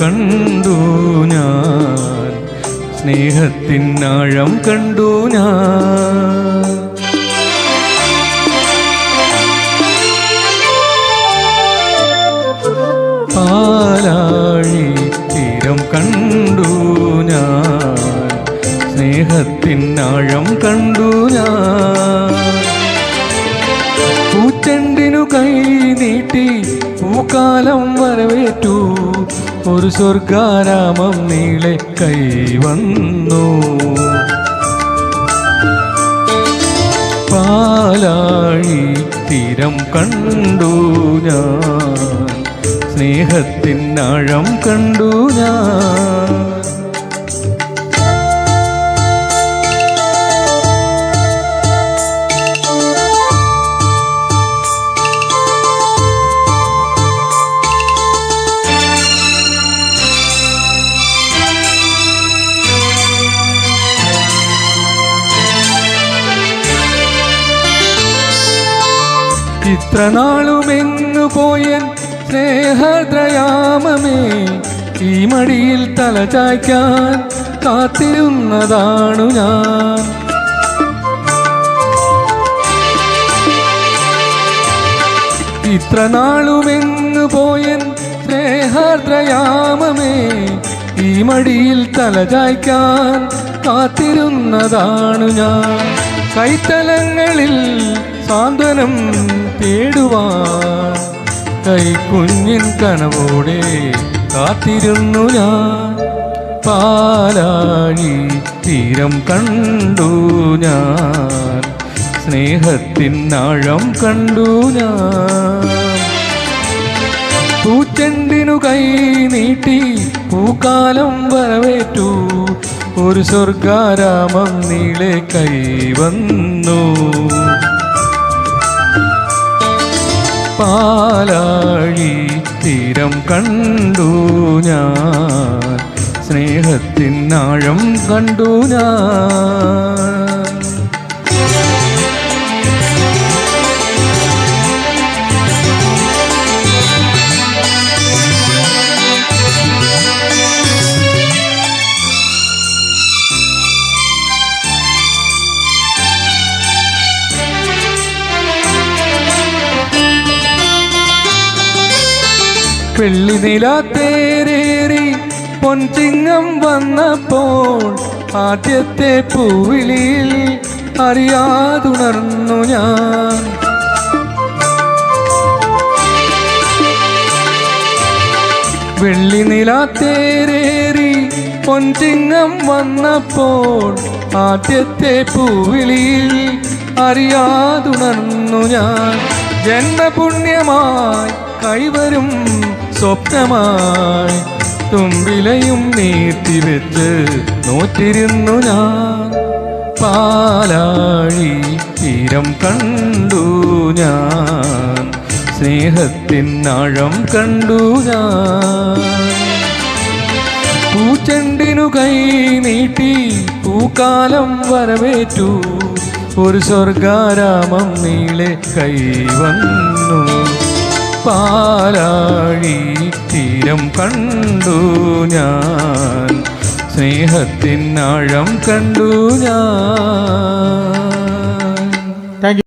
കണ്ടു ഞാൻ, സ്നേഹത്തിനാഴം കണ്ടു ഞാൻ. പാലാഴി തീരം കണ്ടു ഞാൻ, സ്നേഹത്തിനാഴം കണ്ടു ഞാൻ. പൂച്ചെണ്ടിനു കൈ നീട്ടി പൂക്കാലം വരവേറ്റു, ഒരു സ്വർഗാരാമം നീളെ കൈവന്നു. പാലാഴി തീരം കണ്ടു ഞാൻ, സ്നേഹത്തിനാഴം കണ്ടു ഞാൻ. ഇത്ര നാളുമെങ്ങു പോയൻ സ്നേഹദ്രയാമമേ, ഈ മടിയിൽ തലചായ്ക്കാൻ കാത്തിരുന്നതാണു ഞാൻ. ഇത്ര നാളുമെങ്ങു പോയൻ സ്നേഹദ്രയാമമേ, ഈ മടിയിൽ തലചായ്ക്കാൻ കാത്തിരുന്നതാണു ഞാൻ. കൈത്തലങ്ങളിൽ സാന്ത്വനം തേടുവാൻ കൈക്കുഞ്ഞിൻ കനവോടെ കാത്തിരുന്നു ഞാൻ. പാലാഴി തീരം കണ്ടു ഞാൻ, സ്നേഹത്തിനാഴം കണ്ടു ഞാൻ. പൂച്ചെണ്ടിനു കൈ നീട്ടി പൂക്കാലം വരവേറ്റു, ഒരു സ്വർഗാരാമം നീളെ കൈവന്നു. പാലാഴി തീരം കണ്ടു ഞാൻ, സ്നേഹത്തിനാഴം കണ്ടു ഞാൻ. വെള്ളിനില തേരേറി പൊൻചിങ്ങം വന്നപ്പോൾ, ആദ്യത്തെ പൂവിളിയിൽ അറിയാതുണർന്നു ഞാൻ. വെള്ളിനില തേരേറി പൊൻചിങ്ങം വന്നപ്പോൾ, ആദ്യത്തെ പൂവിളിയിൽ അറിയാതുണർന്നു ഞാൻ. ജന്മപുണ്യമായി കൈവരും സ്വപ്നമായി തുമ്പിലയും നീട്ടിവെച്ച് നോറ്റിരുന്നു ഞാൻ. പാലാഴി തീരം കണ്ടു ഞാൻ, സ്നേഹത്തിനാഴം കണ്ടു ഞാൻ. പൂച്ചെണ്ടിനു കൈ നീട്ടി പൂക്കാലം വരവേറ്റു, ഒരു സ്വർഗാരാമം നീളെ കൈവന്നു. പാലാഴി തീരം കണ്ടു ഞാൻ, സ്നേഹത്തിനാഴം കണ്ടു ഞാൻ.